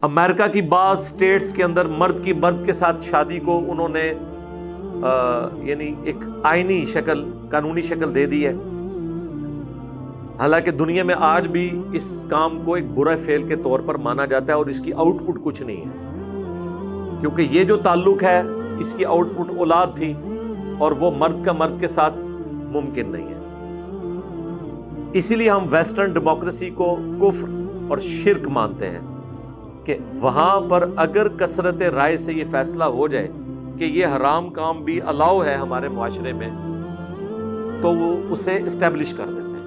امریکہ کی بعض سٹیٹس کے اندر مرد کے ساتھ شادی کو انہوں نے یعنی ایک آئینی شکل، قانونی شکل دے دی ہے، حالانکہ دنیا میں آج بھی اس کام کو ایک برا فعل کے طور پر مانا جاتا ہے اور اس کی آؤٹ پٹ کچھ نہیں ہے، کیونکہ یہ جو تعلق ہے اس کی آؤٹ پٹ اولاد تھی اور وہ مرد کا مرد کے ساتھ ممکن نہیں ہے۔ اسی لیے ہم ویسٹرن ڈیموکریسی کو کفر اور شرک مانتے ہیں کہ وہاں پر اگر کثرت رائے سے یہ فیصلہ ہو جائے کہ یہ حرام کام بھی الاؤ ہے ہمارے معاشرے میں، تو وہ اسے اسٹیبلش کر دیتے ہیں۔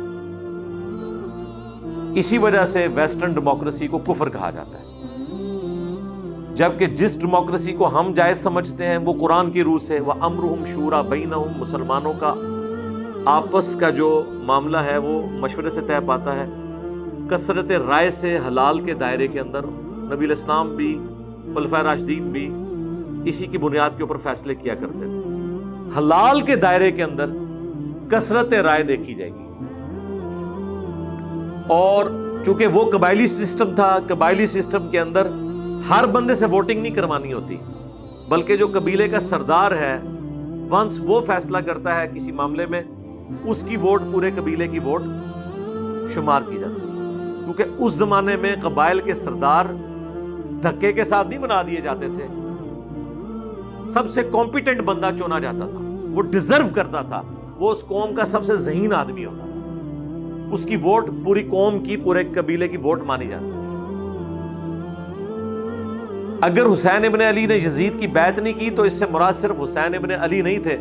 اسی وجہ سے ویسٹرن ڈیموکریسی کو کفر کہا جاتا ہے، جبکہ جس ڈیموکریسی کو ہم جائز سمجھتے ہیں وہ قرآن کی روح سے وَأَمْرُهُمْ شُورَى بَيْنَهُمْ، مسلمانوں کا آپس کا جو معاملہ ہے وہ مشورے سے طے پاتا ہے، کثرت رائے سے حلال کے دائرے کے اندر۔ نبی الاسلام بھی، خلفائے راشدین بھی اسی کی بنیاد کے اوپر فیصلے کیا کرتے تھے۔ حلال کے دائرے کے اندر کثرت رائے دیکھی جائے گی، اور چونکہ وہ قبائلی سسٹم تھا، قبائلی سسٹم کے اندر ہر بندے سے ووٹنگ نہیں کروانی ہوتی، بلکہ جو قبیلے کا سردار ہے ونس وہ فیصلہ کرتا ہے کسی معاملے میں، اس کی ووٹ پورے قبیلے کی ووٹ شمار کی جاتی ہے، کیونکہ اس زمانے میں قبائل کے سردار دھکے کے ساتھ نہیں بنا دیے جاتے تھے، سب سے کمپیٹنٹ بندہ چنا جاتا تھا، وہ ڈیزرو کرتا تھا، وہ اس قوم کا سب سے ذہین آدمی ہوتا تھا، اس کی ووٹ پوری قوم کی، پورے قبیلے کی ووٹ مانی جاتی تھی۔ اگر حسین ابن علی نے یزید کی بیعت نہیں کی تو اس سے مراد صرف حسین ابن علی نہیں تھے،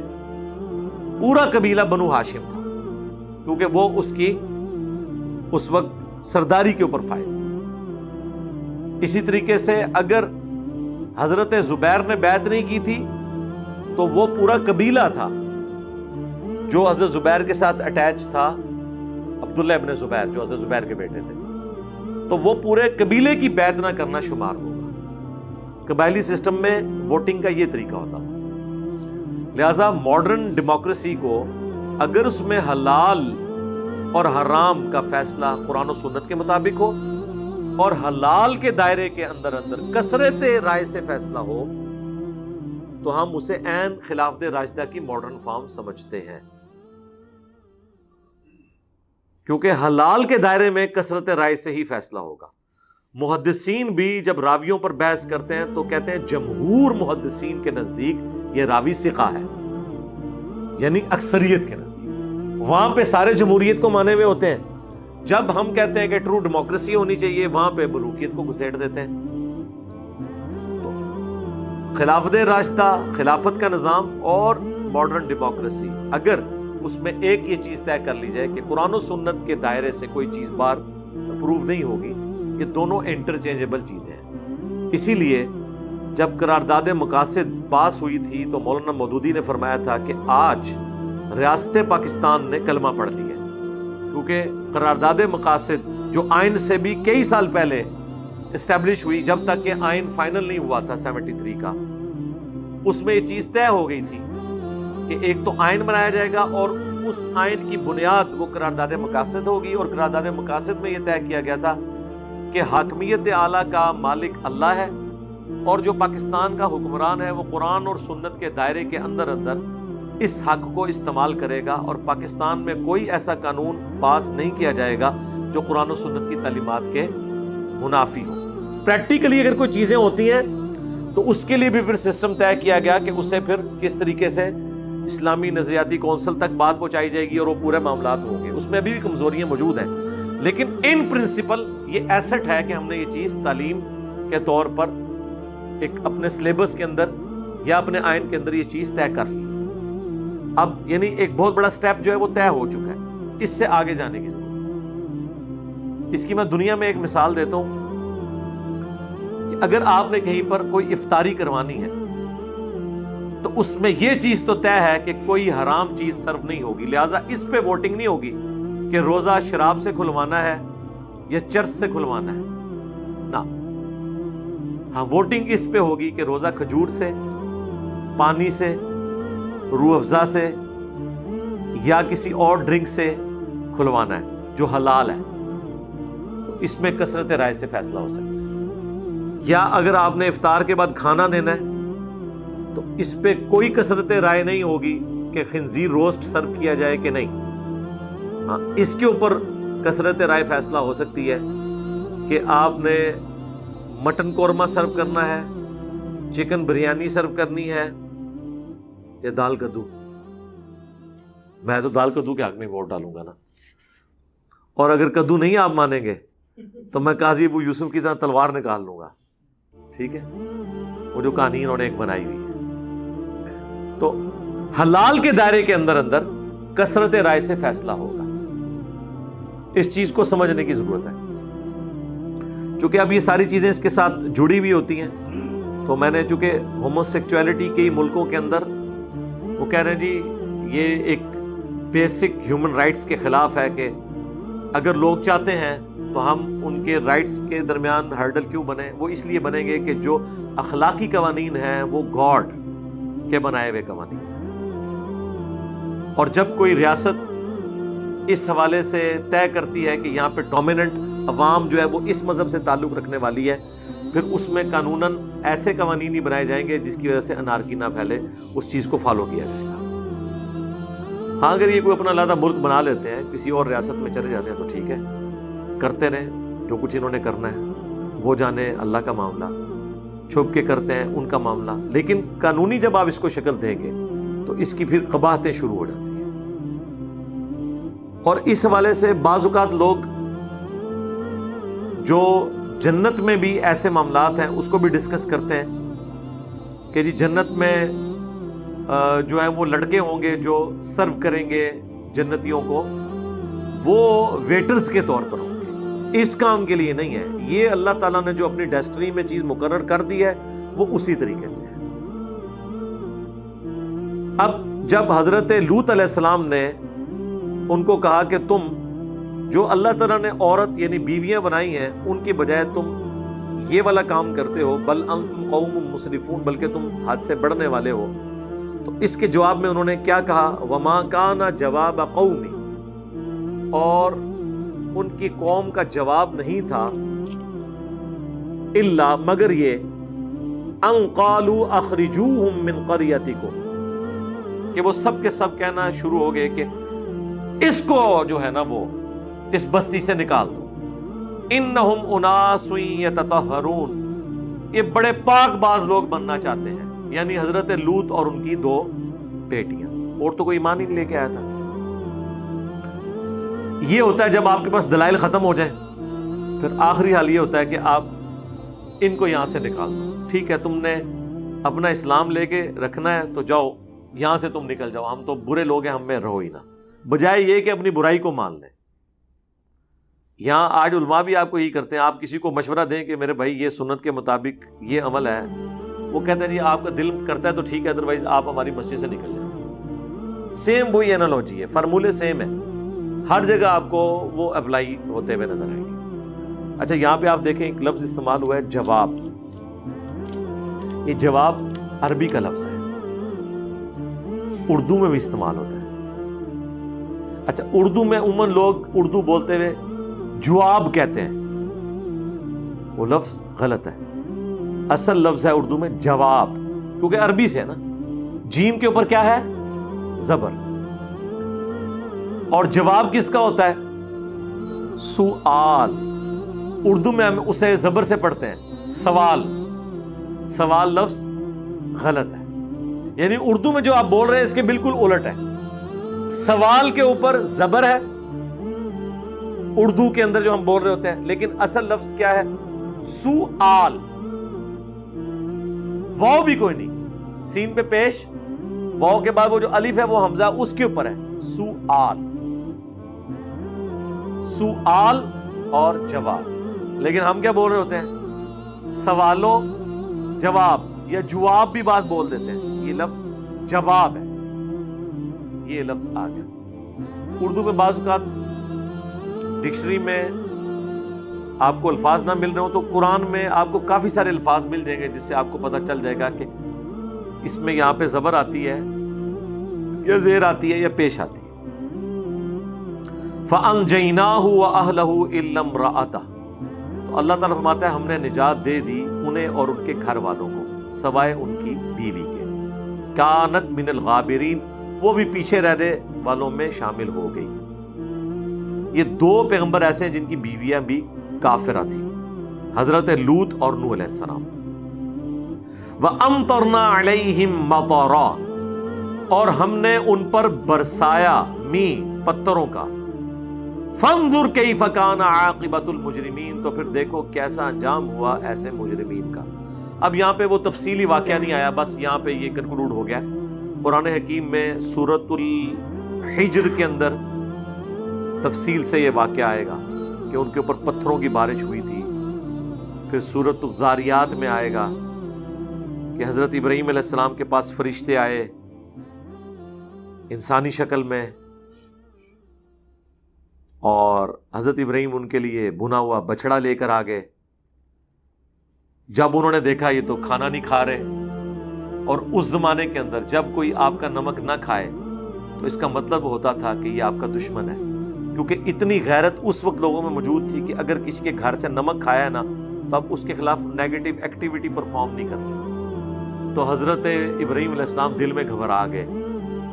پورا قبیلہ بنو ہاشم تھا، کیونکہ وہ اس کی اس وقت سرداری کے اوپر فائز تھا۔ اسی طریقے سے اگر حضرت زبیر نے بیعت نہیں کی تھی تو وہ پورا قبیلہ تھا جو حضرت زبیر کے ساتھ اٹیچ تھا، عبداللہ ابن زبیر جو حضرت زبیر کے بیٹے تھے، تو وہ پورے قبیلے کی بیعت نہ کرنا شمار ہوگا۔ قبائلی سسٹم میں ووٹنگ کا یہ طریقہ ہوتا تھا۔ لہذا ماڈرن ڈیموکریسی کو اگر اس میں حلال اور حرام کا فیصلہ قرآن و سنت کے مطابق ہو اور حلال کے دائرے کے اندر کثرت رائے سے فیصلہ ہو تو ہم اسے عین خلافت راشدہ کی ماڈرن فارم سمجھتے ہیں، کیونکہ حلال کے دائرے میں کثرت رائے سے ہی فیصلہ ہوگا۔ محدثین بھی جب راویوں پر بحث کرتے ہیں تو کہتے ہیں جمہور محدثین کے نزدیک یہ راوی ثقہ ہے، یعنی اکثریت کے نزدیک، وہاں پہ سارے جمہوریت کو مانے ہوئے ہوتے ہیں۔ جب ہم کہتے ہیں کہ ٹرو ڈیموکریسی ہونی چاہیے، وہاں پہ ملوکیت کو گھسیٹ دیتے ہیں۔ تو خلافت راشدہ، خلافت کا نظام اور ماڈرن ڈیموکریسی، اگر اس میں ایک یہ چیز طے کر لی جائے کہ قرآن و سنت کے دائرے سے کوئی چیز بار اپروو نہیں ہوگی، یہ دونوں انٹرچینجبل چیزیں ہیں۔ اسی لیے جب قرارداد مقاصد پاس ہوئی تھی تو مولانا مودودی نے فرمایا تھا کہ آج ریاست پاکستان نے کلمہ پڑھ لیا ہے، کیونکہ قرارداد مقاصد جو آئین سے بھی کئی سال پہلے اسٹیبلش ہوئی، جب تک کہ آئین فائنل نہیں ہوا تھا 73 کا، اس میں یہ چیز طے ہو گئی تھی کہ ایک تو آئین بنایا جائے گا اور اس آئین کی بنیاد وہ قرارداد مقاصد ہوگی، اور قرارداد مقاصد میں یہ طے کیا گیا تھا کہ حاکمیت اعلیٰ کا مالک اللہ ہے، اور جو پاکستان کا حکمران ہے وہ قرآن اور سنت کے دائرے کے اندر اس حق کو استعمال کرے گا، اور پاکستان میں کوئی ایسا قانون پاس نہیں کیا جائے گا جو قرآن و سنت کی تعلیمات کے منافی ہو۔ پریکٹیکلی اگر کوئی چیزیں ہوتی ہیں تو اس کے لیے بھی پھر سسٹم طے کیا گیا کہ اسے پھر کس طریقے سے اسلامی نظریاتی کونسل تک بات پہنچائی جائے گی اور وہ پورے معاملات ہوں گے۔ اس میں ابھی بھی کمزوریاں موجود ہیں، لیکن ان پرنسپل یہ ایسٹ ہے کہ ہم نے یہ چیز تعلیم کے طور پر ایک اپنے سلیبس کے اندر یا اپنے آئین کے اندر یہ چیز طے کر لی۔ اب یعنی ایک بہت بڑا سٹیپ جو ہے وہ طے ہو چکا ہے، اس سے آگے جانے کی ضرورت۔ اس کی میں دنیا میں ایک مثال دیتا ہوں کہ اگر آپ نے کہیں پر کوئی افطاری کروانی ہے تو اس میں یہ چیز تو طے ہے کہ کوئی حرام چیز سرو نہیں ہوگی، لہٰذا اس پہ ووٹنگ نہیں ہوگی کہ روزہ شراب سے کھلوانا ہے یا چرس سے کھلوانا ہے، نہ، ہاں ووٹنگ اس پہ ہوگی کہ روزہ کھجور سے، پانی سے، روح افزا سے یا کسی اور ڈرنک سے کھلوانا ہے جو حلال ہے۔ تو اس میں کثرت رائے سے فیصلہ ہو سکتا ہے۔ یا اگر آپ نے افطار کے بعد کھانا دینا ہے تو اس پہ کوئی کثرت رائے نہیں ہوگی کہ خنزیر روسٹ سرو کیا جائے کہ نہیں. ہاں اس کے اوپر کثرت رائے فیصلہ ہو سکتی ہے کہ آپ نے مٹن قورمہ سرو کرنا ہے, چکن بریانی سرو کرنی ہے, یا دال کدو. میں تو دال کدو کے حق میں ووٹ ڈالوں گا نا. اور اگر کدو نہیں آپ مانیں گے تو میں قاضی ابو یوسف کی طرح تلوار نکال لوں گا. ٹھیک ہے, وہ جو کہانی انہوں نے ایک بنائی ہوئی ہے. تو حلال کے دائرے کے اندر اندر کثرت رائے سے فیصلہ ہوگا. اس چیز کو سمجھنے کی ضرورت ہے, چونکہ اب یہ ساری چیزیں اس کے ساتھ جڑی ہوئی ہوتی ہیں. تو میں نے چونکہ ہومو سیکچویلٹی کئی ملکوں کے اندر وہ کہہ رہے ہیں جی یہ ایک بیسک ہیومن رائٹس کے خلاف ہے کہ اگر لوگ چاہتے ہیں تو ہم ان کے رائٹس کے درمیان ہرڈل کیوں بنیں. وہ اس لیے بنیں گے کہ جو اخلاقی قوانین ہیں وہ گاڈ کے بنائے ہوئے قوانین ہیں, اور جب کوئی ریاست اس حوالے سے طے کرتی ہے کہ یہاں پہ ڈومیننٹ عوام جو ہے وہ اس مذہب سے تعلق رکھنے والی ہے, پھر اس میں قانوناً ایسے قوانین ہی بنائے جائیں گے جس کی وجہ سے انارکی نہ پھیلے, اس چیز کو فالو کیا جائے گا. ہاں اگر یہ کوئی اپنا علیحدہ ملک بنا لیتے ہیں, کسی اور ریاست میں چلے جاتے ہیں تو ٹھیک ہے, کرتے رہیں جو کچھ انہوں نے کرنا ہے, وہ جانے اللہ کا معاملہ. چھپ کے کرتے ہیں ان کا معاملہ, لیکن قانونی جب آپ اس کو شکل دیں گے تو اس کی پھر قباحتیں شروع ہو جاتی ہیں. اور اس حوالے سے بعض اوقات لوگ جو جنت میں بھی ایسے معاملات ہیں اس کو بھی ڈسکس کرتے ہیں کہ جی جنت میں جو ہے وہ لڑکے ہوں گے جو سرو کریں گے جنتیوں کو, وہ ویٹرز کے طور پر ہوں گے, اس کام کے لیے نہیں ہے. یہ اللہ تعالیٰ نے جو اپنی ڈیسٹنی میں چیز مقرر کر دی ہے وہ اسی طریقے سے ہے. اب جب حضرت لوط علیہ السلام نے ان کو کہا کہ تم جو اللہ تعالیٰ نے عورت یعنی بیویاں بنائی ہیں ان کی بجائے تم یہ والا کام کرتے ہو, بل انتم قوم مسرفون, بلکہ تم حد سے بڑھنے والے ہو, تو اس کے جواب میں انہوں نے کیا کہا, وما کان جواب قومی, اور ان کی قوم کا جواب نہیں تھا الا مگر یہ ان قالوا اخرجوہم من قریتکم, کہ وہ سب کے سب کہنا شروع ہو گئے کہ اس کو جو ہے نا وہ اس بستی سے نکال دو. انہم اناس یتطہرون, یہ بڑے پاک باز لوگ بننا چاہتے ہیں, یعنی حضرت لوط اور ان کی 2 بیٹیاں, اور تو کوئی ایمان ہی نہیں لے کے آیا تھا. یہ ہوتا ہے جب آپ کے پاس دلائل ختم ہو جائیں, پھر آخری حال یہ ہوتا ہے کہ آپ ان کو یہاں سے نکال دو. ٹھیک ہے تم نے اپنا اسلام لے کے رکھنا ہے تو جاؤ یہاں سے تم نکل جاؤ, ہم تو برے لوگ ہیں, ہم میں رہو ہی نہ, بجائے یہ کہ اپنی برائی کو مان لیں. یہاں آج علماء بھی آپ کو یہی کرتے ہیں, آپ کسی کو مشورہ دیں کہ میرے بھائی یہ سنت کے مطابق یہ عمل ہے, وہ کہتے ہیں جی آپ کا دل کرتا ہے تو ٹھیک ہے, ادروائز آپ ہماری مسجد سے نکل جائیں. سیم وہی اینالوجی ہے, فارمولے سیم ہے, ہر جگہ آپ کو وہ اپلائی ہوتے ہوئے نظر آئیں گے. اچھا یہاں پہ آپ دیکھیں ایک لفظ استعمال ہوا ہے جواب. یہ جواب عربی کا لفظ ہے, اردو میں بھی استعمال ہوتا ہے. اچھا اردو میں عموماً لوگ اردو بولتے ہوئے جواب کہتے ہیں, وہ لفظ غلط ہے. اصل لفظ ہے اردو میں جواب, کیونکہ عربی سے ہے نا, جیم کے اوپر کیا ہے زبر, اور جواب کس کا ہوتا ہے سؤال. اردو میں ہم اسے زبر سے پڑھتے ہیں سوال. سوال لفظ غلط ہے, یعنی اردو میں جو آپ بول رہے ہیں اس کے بالکل الٹ ہے. سوال کے اوپر زبر ہے اردو کے اندر جو ہم بول رہے ہوتے ہیں, لیکن اصل لفظ کیا ہے سؤال. واو بھی کوئی نہیں, سین پہ پیش, واو کے بعد وہ جو الف ہے وہ حمزہ اس کے اوپر ہے, سؤال. سؤال اور جواب. لیکن ہم کیا بول رہے ہوتے ہیں سوالو جواب, یا جواب بھی بات بول دیتے ہیں, یہ لفظ جواب ہے, یہ لفظ آ گیا. اردو میں بعض اوقات ڈکشنری میں آپ کو الفاظ نہ مل رہے ہو تو قرآن میں آپ کو کافی سارے الفاظ مل جائیں گے جس سے آپ کو پتہ چل جائے گا کہ اس میں یہاں پہ زبر آتی ہے یا زیر آتی ہے یا پیش آتی ہے. فَأَنْجَيْنَاهُ وَأَهْلَهُ إِلَّا امْرَأَتَهُ, تو اللہ تعالیٰ فرماتا ہے ہم نے نجات دے دی انہیں اور ان کے گھر والوں کو سوائے ان کی بیوی کے، کانت من الغابرین، وہ بھی پیچھے رہنے والوں میں شامل ہو گئی۔ یہ دو پیغمبر ایسے ہیں جن کی بیویاں بھی کافرہ تھیں، حضرت لوط اور نوح علیہ السلام۔ وَأَمْطَرْنَا عَلَيْهِمْ مَطَرًا، اور ہم نے ان پر برسایا می پتھروں کا۔ فَانظُرْ كَيْفَ كَانَ عَاقِبَةُ الْمُجْرِمِينَ، تو پھر دیکھو کیسا انجام ہوا ایسے مجرمین کا۔ اب یہاں پہ وہ تفصیلی واقعہ نہیں آیا، بس یہاں پہ یہ کنکلوڈ ہو گیا۔ قرآن حکیم میں سورۃ الحجر کے اندر تفصیل سے یہ واقعہ آئے گا کہ ان کے اوپر پتھروں کی بارش ہوئی تھی۔ پھر سورۃ الذاریات میں آئے گا کہ حضرت ابراہیم علیہ السلام کے پاس فرشتے آئے انسانی شکل میں، اور حضرت ابراہیم ان کے لیے بنا ہوا بچڑا لے کر آ گئے۔ جب انہوں نے دیکھا یہ تو کھانا نہیں کھا رہے، اور اس زمانے کے اندر جب کوئی آپ کا نمک نہ کھائے تو اس کا مطلب ہوتا تھا کہ یہ آپ کا دشمن ہے، کیونکہ اتنی غیرت اس وقت لوگوں میں موجود تھی کہ اگر کسی کے گھر سے نمک کھایا ہے نا تو اب اس کے خلاف نیگیٹو ایکٹیویٹی پرفارم نہیں کرتے۔ تو حضرت ابراہیم علیہ السلام دل میں گھبرا گئے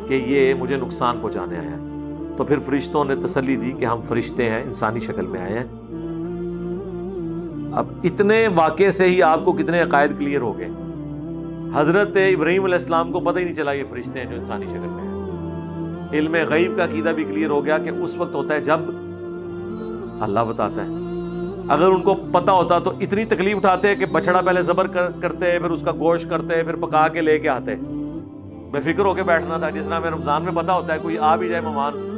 کہ یہ مجھے نقصان پہنچانے آیا ہے۔ تو پھر فرشتوں نے تسلی دی کہ ہم فرشتے ہیں، انسانی شکل میں آئے ہیں۔ اب اتنے واقعے سے ہی آپ کو کتنے عقائد کلیئر ہو گئے۔ حضرت ابراہیم علیہ السلام کو پتہ ہی نہیں چلا یہ فرشتے ہیں جو انسانی شکل میں ہیں۔ علم غیب کا عقیدہ بھی کلیئر ہو گیا کہ اس وقت ہوتا ہے جب اللہ بتاتا ہے۔ اگر ان کو پتہ ہوتا تو اتنی تکلیف اٹھاتے کہ بچڑا پہلے ذبح کرتے، پھر اس کا گوشت کرتے، پھر پکا کے لے کے آتے۔ بے فکر ہو کے بیٹھنا تھا، جس طرح ہمیں رمضان میں پتہ ہوتا ہے کوئی آ بھی جائے مہمان،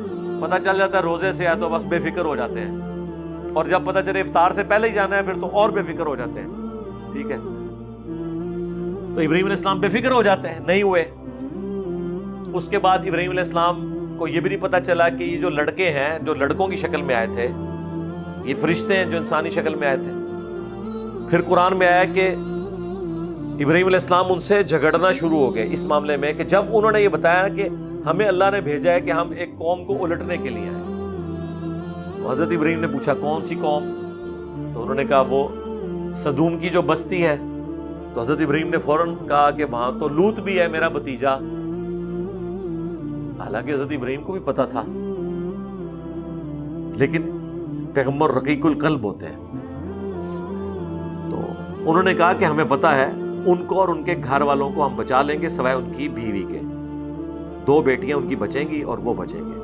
پتہ چل جاتا ہے روزے سے ہے تو بس بے فکر ہو جاتے ہیں، اور جب پتہ چلے افطار سے پہلے ہی جانا ہے پھر تو اور بے فکر ہو جاتے ہیں۔ ٹھیک ہے، تو ابراہیم علیہ السلام بے فکر ہو جاتے ہیں، نہیں ہوئے۔ اس کے بعد ابراہیم علیہ السلام کو یہ بھی نہیں پتہ چلا کہ یہ جو لڑکے ہیں جو لڑکوں کی شکل میں آئے تھے یہ فرشتے ہیں جو انسانی شکل میں آئے تھے۔ پھر قرآن میں آیا کہ ابراہیم علیہ السلام ان سے جھگڑنا شروع ہو گئے اس معاملے میں کہ جب انہوں نے یہ بتایا کہ ہمیں اللہ نے بھیجا ہے کہ ہم ایک قوم کو الٹنے کے لیے آئے، تو حضرت ابراہیم نے پوچھا کون سی قوم؟ تو انہوں نے کہا وہ سدوم کی جو بستی ہے۔ تو حضرت ابراہیم نے فوراً کہا کہ وہاں تو لوط بھی ہے میرا بھتیجا، حالانکہ حضرت ابراہیم کو بھی پتا تھا، لیکن پیغمبر رقیق القلب ہوتے ہیں۔ تو انہوں نے کہا کہ ہمیں پتا ہے ان کو اور ان کے گھر والوں کو ہم بچا لیں گے سوائے ان کی بیوی کے، 2 بیٹیاں ان کی بچیں گی اور وہ بچیں گے۔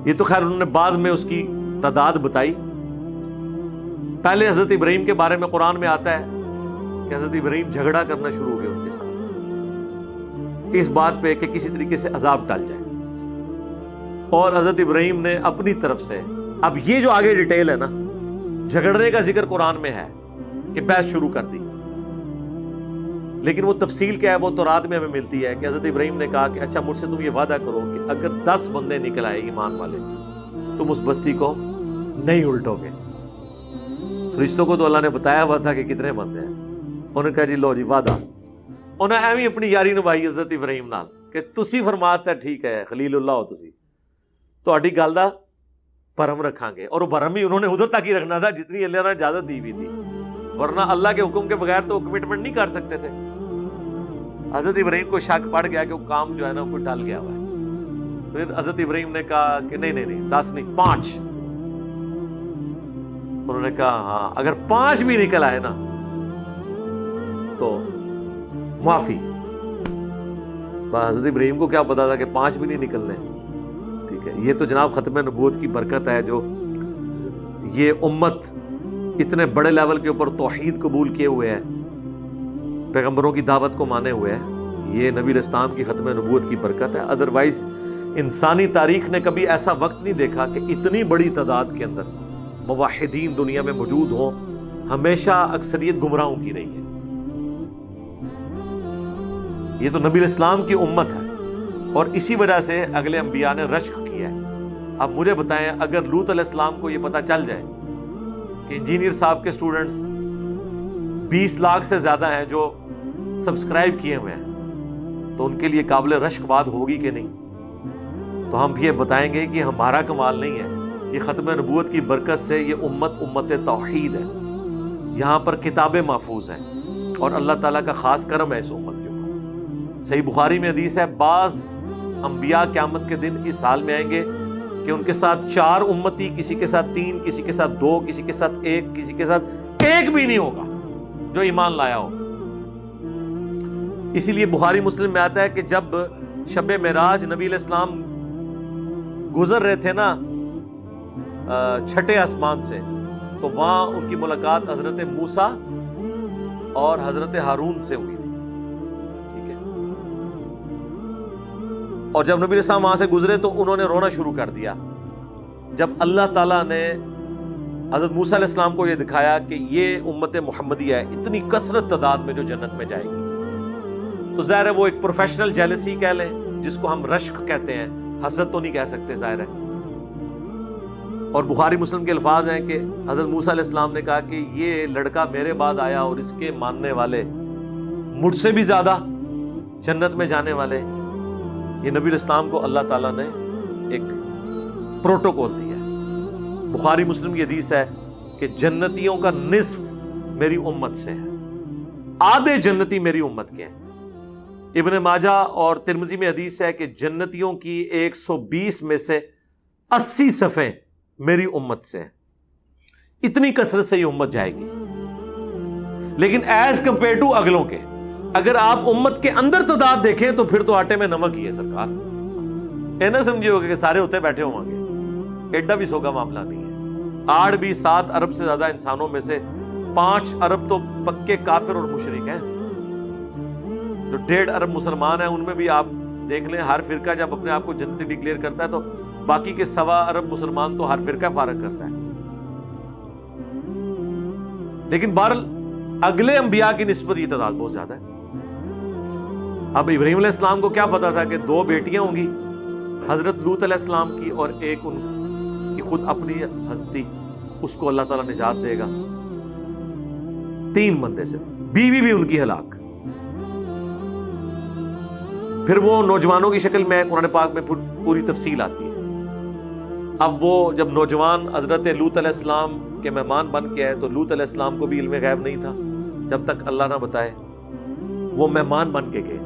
یہ تو خیر انہوں نے بعد میں اس کی تعداد بتائی۔ پہلے حضرت ابراہیم کے بارے میں قرآن میں آتا ہے کہ حضرت ابراہیم جھگڑا کرنا شروع ہو گیا ان کے ساتھ اس بات پہ کہ کسی طریقے سے عذاب ٹل جائے، اور حضرت ابراہیم نے اپنی طرف سے، اب یہ جو آگے ڈیٹیل ہے نا، جھگڑنے کا ذکر قرآن میں ہے کہ بحث شروع کر دی، لیکن وہ تفصیل کیا ہے وہ تورات میں ہمیں ملتی ہے کہ حضرت ابراہیم نے کہا کہ اچھا مجھ سے تم یہ وعدہ کرو کہ اگر 10 بندے نکل آئے ایمان والے تم اس بستی کو نہیں الٹو گے۔ فرشتوں کو تو اللہ نے بتایا ہوا تھا کہ کتنے بندے ہیں، انہوں نے کہا جی لو جی وعدہ۔ انہیں ایویں اپنی یاری نبھائی حضرت ابراہیم نال کہ تسی فرماتا ٹھیک ہے خلیل اللہ ہو تسی، تہاڈی گل دا بھرم رکھاں گے، اور وہ بھرم بھی انہوں نے ادھر تک ہی رکھنا تھا جتنی اللہ نے اجازت دی ہوئی تھی، ورنہ اللہ کے حکم کے بغیر تو کمٹمنٹ نہیں کر سکتے تھے۔ حضرت ابراہیم کو شک پڑ گیا کہ وہ کام جو ہے نا وہ ڈل گیا ہوا ہے۔ پھر حضرت ابراہیم نے کہا کہ نہیں 10 نہیں 5۔ انہوں نے کہا ہاں اگر 5 بھی نکل آئے نا تو معافی۔ حضرت ابراہیم کو کیا پتا تھا کہ 5 بھی نہیں نکلنے۔ ٹھیک ہے، یہ تو جناب ختم نبوت کی برکت ہے جو یہ امت اتنے بڑے لیول کے اوپر توحید قبول کیے ہوئے ہے، پیغمبروں کی دعوت کو مانے ہوئے ہے، یہ نبی الاسلام کی ختم نبوت کی برکت ہے۔ ادروائز انسانی تاریخ نے کبھی ایسا وقت نہیں دیکھا کہ اتنی بڑی تعداد کے اندر موحدین دنیا میں موجود ہوں، ہمیشہ اکثریت گمراہوں کی رہی ہے۔ یہ تو نبی الاسلام کی امت ہے، اور اسی وجہ سے اگلے انبیاء نے رشک کیا ہے۔ اب مجھے بتائیں اگر لوط علیہ السلام کو یہ پتہ چل جائے کہ انجینئر صاحب کے سٹوڈنٹس 20 لاکھ سے زیادہ ہیں جو سبسکرائب کیے ہوئے ہیں، تو ان کے لیے قابل رشک بات ہوگی کہ نہیں؟ تو ہم یہ بتائیں گے کہ ہمارا کمال نہیں ہے، یہ ختم نبوت کی برکت سے یہ امت توحید ہے، یہاں پر کتابیں محفوظ ہیں اور اللہ تعالیٰ کا خاص کرم ہے اس امت کے اوپر۔ صحیح بخاری میں حدیث ہے، بعض انبیاء قیامت کے دن اس حال میں آئیں گے کہ ان کے ساتھ 4 امتی، کسی کے ساتھ 3، کسی کے ساتھ 2، کسی کے ساتھ 1، کسی کے ساتھ 1 بھی نہیں ہوگا جو ایمان لایا ہو۔ اسی لیے بخاری مسلم میں آتا ہے کہ جب شب معراج نبی علیہ السلام گزر رہے تھے نا 6ٹھے آسمان سے، تو وہاں ان کی ملاقات حضرت موسیٰ اور حضرت ہارون سے ہوئی تھی، ٹھیک ہے۔ اور جب نبی علیہ السلام وہاں سے گزرے تو انہوں نے رونا شروع کر دیا، جب اللہ تعالیٰ نے حضرت موسیٰ علیہ السلام کو یہ دکھایا کہ یہ امت محمدیہ ہے، اتنی کثرت تعداد میں جو جنت میں جائے گی۔ تو ظاہر ہے وہ ایک پروفیشنل جیلسی کہہ لیں، جس کو ہم رشک کہتے ہیں، حسد تو نہیں کہہ سکتے ظاہر ہے۔ اور بخاری مسلم کے الفاظ ہیں کہ حضرت موسیٰ علیہ السلام نے کہا کہ یہ لڑکا میرے بعد آیا اور اس کے ماننے والے مجھ سے بھی زیادہ جنت میں جانے والے۔ یہ نبی علیہ السلام کو اللہ تعالیٰ نے ایک پروٹوکول دیا ہے۔ بخاری مسلم کی حدیث ہے کہ جنتیوں کا نصف میری امت سے ہے، آدھے جنتی میری امت کے ہیں۔ ابن ماجہ اور ترمذی میں حدیث ہے کہ جنتیوں کی 120 میں سے 80 صفیں میری امت سے ہیں۔ اتنی کثرت سے یہ امت جائے گی، لیکن ایز کمپیئر ٹو اگلوں کے اگر آپ امت کے اندر تعداد دیکھیں تو پھر تو آٹے میں نمک ہی ہے سرکار۔ اے نہ سمجھے ہوگا کہ سارے ہوتے بیٹھے ہوں گے، ایڈا بھی سوگا معاملہ نہیں ہے۔ 8 بھی 7 ارب سے زیادہ انسانوں میں سے 5 ارب تو پکے کافر اور مشرک ہیں، جو 1.5 ارب مسلمان ہیں ان میں بھی آپ دیکھ لیں، ہر فرقہ جب اپنے آپ کو جنتی ڈکلیئر کرتا ہے تو باقی کے 1.25 ارب مسلمان تو ہر فرقہ فارغ کرتا ہے۔ لیکن بہرحال اگلے انبیاء کی نسبت یہ تعداد بہت زیادہ ہے۔ اب ابراہیم علیہ السلام کو کیا پتا تھا کہ 2 بیٹیاں ہوں گی، حضرت لوط علیہ السلام کی اور ایک ان کی خود اپنی ہستی، اس کو اللہ تعالیٰ نجات دے گا۔ 3 بندے سے، بیوی بھی ان کی ہلاک۔ پھر وہ نوجوانوں کی شکل میں قرآن پاک میں پوری تفصیل آتی ہے۔ اب وہ جب نوجوان حضرت لوط علیہ السلام کے مہمان بن کے آئے تو لوط علیہ السلام کو بھی علم غیب نہیں تھا جب تک اللہ نہ بتائے، وہ مہمان بن کے گئے۔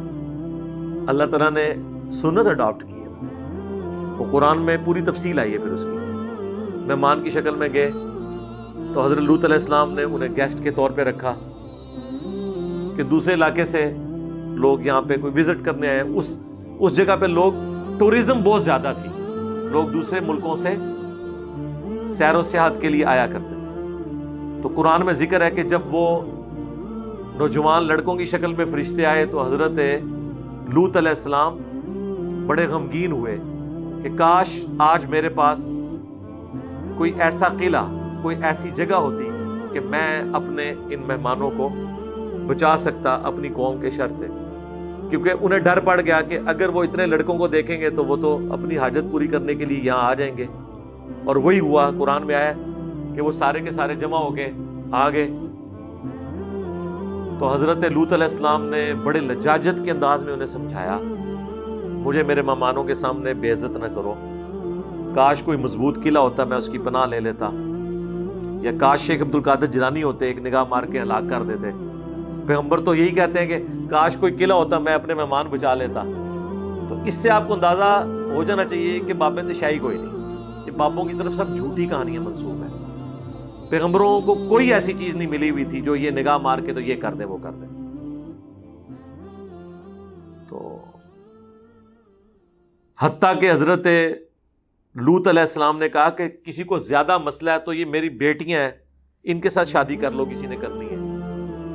اللہ تعالیٰ نے سنت اڈاپٹ کی ہے، وہ قرآن میں پوری تفصیل آئی ہے۔ پھر اس کی مہمان کی شکل میں گئے تو حضرت لوط علیہ السلام نے انہیں گیسٹ کے طور پہ رکھا کہ دوسرے علاقے سے لوگ یہاں پہ کوئی وزٹ کرنے آئے۔ اس جگہ پہ لوگ ٹورزم بہت زیادہ تھی، لوگ دوسرے ملکوں سے سیر و سیاحت کے لیے آیا کرتے تھے۔ تو قرآن میں ذکر ہے کہ جب وہ نوجوان لڑکوں کی شکل میں فرشتے آئے تو حضرت لوط علیہ السلام بڑے غمگین ہوئے کہ کاش آج میرے پاس کوئی ایسا قلعہ، کوئی ایسی جگہ ہوتی کہ میں اپنے ان مہمانوں کو بچا سکتا اپنی قوم کے شر سے، کیونکہ انہیں ڈر پڑ گیا کہ اگر وہ اتنے لڑکوں کو دیکھیں گے تو وہ تو اپنی حاجت پوری کرنے کے لیے یہاں آ جائیں گے۔ اور وہی ہوا، قرآن میں آیا کہ وہ سارے کے سارے جمع ہو گئے، آ گئے۔ تو حضرت لوط علیہ السلام نے بڑے لجاجت کے انداز میں انہیں سمجھایا، مجھے میرے مہمانوں کے سامنے بے عزت نہ کرو، کاش کوئی مضبوط قلعہ ہوتا میں اس کی پناہ لے لیتا، یا کاش شیخ عبد القادر جیلانی ہوتے ایک نگاہ مار کے ہلاک کر دیتے۔ پیغمبر تو یہی کہتے ہیں کہ کاش کوئی قلعہ ہوتا میں اپنے مہمان بچا لیتا۔ تو اس سے آپ کو اندازہ ہو جانا چاہیے کہ باب شاہی کوئی نہیں، یہ بابوں کی طرف سب جھوٹی کہانیاں منسوب ہیں۔ پیغمبروں کو کوئی ایسی چیز نہیں ملی ہوئی تھی جو یہ نگاہ مار کے تو یہ کر دے وہ کر دے۔ تو حتیٰ کہ حضرت لوط علیہ السلام نے کہا کہ کسی کو زیادہ مسئلہ ہے تو یہ میری بیٹیاں ہیں، ان کے ساتھ شادی کر لو کسی نے کرنی ہے۔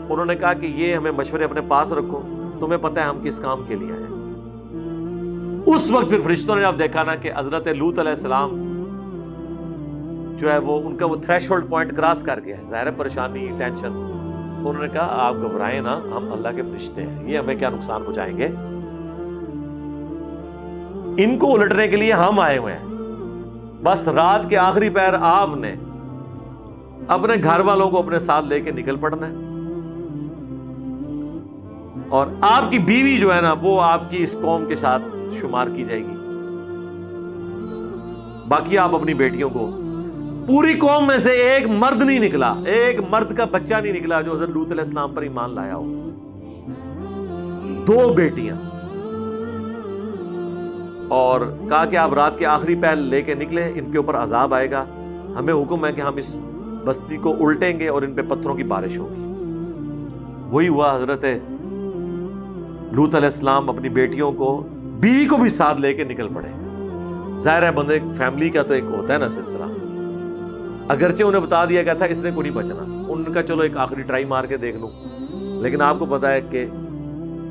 انہوں نے کہا کہ یہ ہمیں مشورے اپنے پاس رکھو، تمہیں پتہ ہے ہم کس کام کے لیے آئے ہیں۔ اس وقت پھر فرشتوں نے اب دیکھا نا کہ حضرت لوط علیہ السلام جو ہے وہ ان کا وہ تھریش ہولڈ پوائنٹ کراس کر گیا ہے، ظاہر ہے پریشانی، ٹینشن۔ انہوں نے کہا آپ گھبرائیں نا، ہم اللہ کے فرشتے ہیں، یہ ہمیں کیا نقصان پہنچائیں گے، ان کو الٹنے کے لیے ہم آئے ہوئے ہیں۔ بس رات کے آخری پہر آپ نے اپنے گھر والوں کو اپنے ساتھ لے کے نکل پڑنا ہے، اور آپ کی بیوی جو ہے نا وہ آپ کی اس قوم کے ساتھ شمار کی جائے گی، باقی آپ اپنی بیٹیوں کو پوری قوم میں سے ایک مرد نہیں نکلا، ایک مرد کا بچہ نہیں نکلا جو حضرت لوط علیہ السلام پر ایمان لایا ہو۔ 2 بیٹیاں، اور کہا کہ آپ رات کے آخری پہل لے کے نکلے، ان کے اوپر عذاب آئے گا، ہمیں حکم ہے کہ ہم اس بستی کو الٹیں گے اور ان پہ پتھروں کی بارش ہوگی۔ وہی ہوا، حضرت لوط علیہ السلام اپنی بیٹیوں کو، بیوی کو بھی ساتھ لے کے نکل پڑے۔ ظاہر ہے بندے فیملی کا تو ایک ہوتا ہے نا سلسلہ، اگرچہ انہیں بتا دیا گیا تھا اس نے کو نہیں بچنا، ان کا چلو ایک آخری ٹرائی مار کے دیکھ لوں، لیکن آپ کو پتا ہے کہ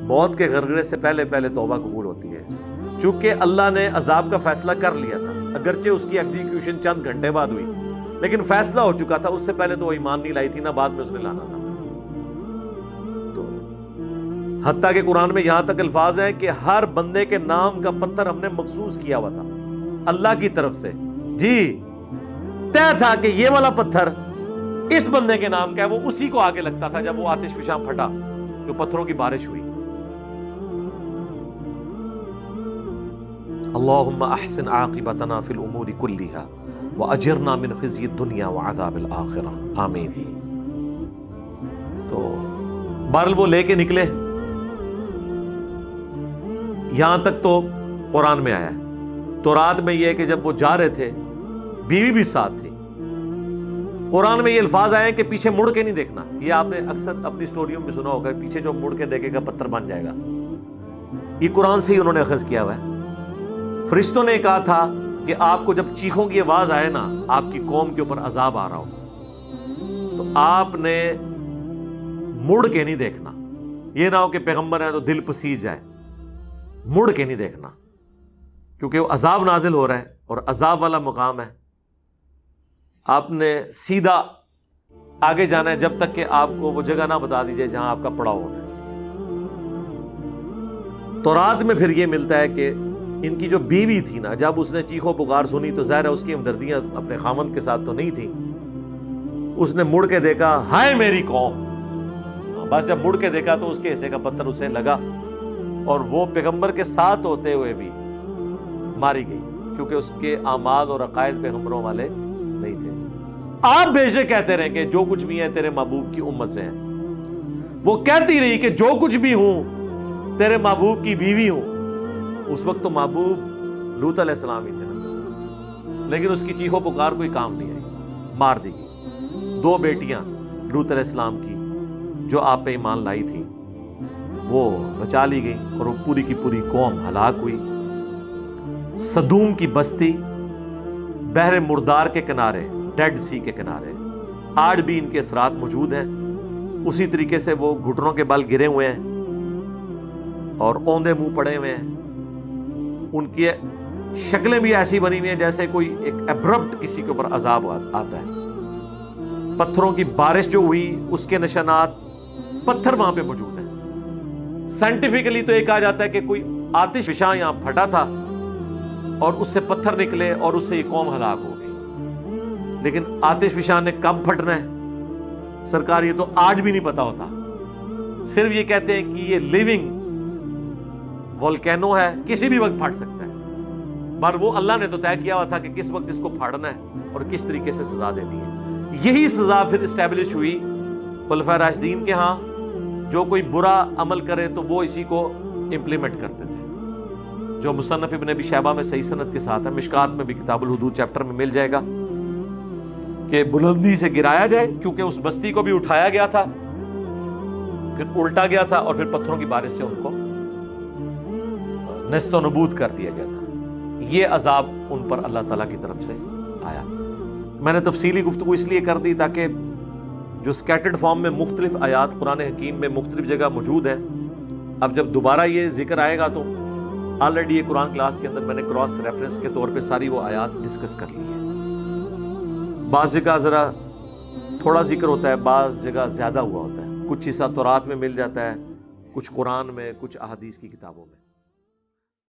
موت کے غرغرے سے پہلے پہلے توبہ قبول ہوتی ہے۔ چونکہ اللہ نے عذاب کا فیصلہ کر لیا تھا، اگرچہ اس کی ایگزیکیوشن چند گھنٹے بعد ہوئی، لیکن فیصلہ ہو چکا تھا، اس سے پہلے تو وہ ایمان نہیں لائی تھی، نہ بعد میں اس نے لانا تھا۔ تو حتیٰ کہ قرآن میں یہاں تک الفاظ ہیں کہ ہر بندے کے نام کا پتھر ہم نے مخصوص کیا ہوا تھا اللہ کی طرف سے، جی طے تھا کہ یہ والا پتھر اس بندے کے نام کا ہے، وہ اسی کو آگے لگتا تھا جب وہ آتش فشاں پھٹا، جو پتھروں کی بارش ہوئی۔ اللہم احسن عاقبتنا فی الامور کلہا واجرنا من خزی الدنیا وعذاب الآخرہ، آمین۔ تو بہرحال وہ لے کے نکلے، یہاں تک تو قرآن میں آیا ہے۔ تو رات میں یہ ہے کہ جب وہ جا رہے تھے، بیوی بھی ساتھ تھی، قرآن میں یہ الفاظ آئے ہیں کہ پیچھے مڑ کے نہیں دیکھنا۔ یہ آپ نے اکثر اپنی سٹوریوں میں سنا ہوگا، پیچھے جو مڑ کے دیکھے گا پتھر بن جائے گا، یہ قرآن سے ہی انہوں نے اخذ کیا ہوا ہے۔ فرشتوں نے کہا تھا کہ آپ کو جب چیخوں کی آواز آئے نا، آپ کی قوم کے اوپر عذاب آ رہا ہو، تو آپ نے مڑ کے نہیں دیکھنا، یہ نہ ہو کہ پیغمبر ہیں تو دل پسیج جائے، مڑ کے نہیں دیکھنا، کیونکہ وہ عذاب نازل ہو رہا ہے اور عذاب والا مقام ہے۔ آپ نے سیدھا آگے جانا ہے جب تک کہ آپ کو وہ جگہ نہ بتا دیجئے جہاں آپ کا پڑاؤ ہونا ہے۔ تو رات میں پھر یہ ملتا ہے کہ ان کی جو بیوی تھی نا، جب اس نے چیخو پکار سنی تو ظاہر ہے اس کی ہمدردیاں اپنے خامند کے ساتھ تو نہیں تھیں، اس نے مڑ کے دیکھا، ہائے میری قوم، بس جب مڑ کے دیکھا تو اس کے حصے کا پتھر اسے لگا، اور وہ پیغمبر کے ساتھ ہوتے ہوئے بھی ماری گئی، کیونکہ اس کے اعمال اور عقائد پیغمبروں والے نہیں تھے۔ آپ بے شک کہتے رہیں کہ جو کچھ بھی ہے تیرے محبوب کی امت سے ہیں، وہ کہتی رہی کہ جو کچھ بھی ہوں تیرے محبوب کی بیوی ہوں۔ اس وقت تو محبوب لوط علیہ السلام ہی تھے نا، لیکن اس کی چیخو پکار کوئی کام نہیں آئی، مار دی گئی۔ 2 بیٹیاں لوط علیہ السلام کی جو آپ پہ ایمان لائی تھی وہ بچا لی گئی، اور وہ پوری کی پوری قوم ہلاک ہوئی۔ سدوم کی بستی بحر مردار کے کنارے، ڈیڈ سی کے کنارے، آج بھی ان کے اثرات موجود ہیں۔ اسی طریقے سے وہ گھٹنوں کے بل گرے ہوئے ہیں اور اوندے منہ پڑے ہوئے ہیں، ان کی شکلیں بھی ایسی بنی ہوئی ہیں جیسے کوئی ایک ایبرپٹ کسی کے اوپر عذاب آتا ہے۔ پتھروں کی بارش جو ہوئی اس کے نشانات پتھر وہاں پہ موجود ہیں۔ سائنٹیفکلی تو یہ کہا جاتا ہے کہ کوئی آتش فشاں یہاں پھٹا تھا اور اس سے پتھر نکلے اور اس سے یہ قوم ہلاک ہو گئی، لیکن آتش فشاں نے کب پھٹنا ہے سرکار یہ تو آج بھی نہیں پتا ہوتا، صرف یہ کہتے ہیں کہ یہ لیونگ والکینو ہے، کسی بھی وقت پھٹ سکتا ہے، پر وہ اللہ نے تو طے کیا ہوا تھا کہ کس وقت اس کو پھاڑنا ہے اور کس طریقے سے سزا دینی ہے۔ یہی سزا پھر اسٹیبلش ہوئی خلفائے راشدین کے ہاں، جو کوئی برا عمل کرے تو وہ اسی کو امپلیمنٹ کرتے تھے، جو مصنف ابن ابی شیبہ میں صحیح سند کے ساتھ ہے، مشکات میں بھی کتاب الحدود چیپٹر میں مل جائے گا، کہ بلندی سے گرایا جائے، کیونکہ اس بستی کو بھی اٹھایا گیا تھا، پھر الٹا گیا تھا، اور پھر پتھروں کی بارش سے ان کو نیست و نبود کر دیا گیا تھا۔ یہ عذاب ان پر اللہ تعالیٰ کی طرف سے آیا۔ میں نے تفصیلی گفتگو اس لیے کر دی تاکہ جو سکیٹرڈ فارم میں مختلف آیات قرآن حکیم میں مختلف جگہ موجود ہیں، اب جب دوبارہ یہ ذکر آئے گا تو آلریڈی یہ قرآن کلاس کے اندر میں نے کراس ریفرنس کے طور پہ ساری وہ آیات ڈسکس کر لی ہیں۔ بعض جگہ ذرا تھوڑا ذکر ہوتا ہے، بعض جگہ زیادہ ہوا ہوتا ہے، کچھ حصہ تورات میں مل جاتا ہے، کچھ قرآن میں، کچھ احادیث کی کتابوں میں۔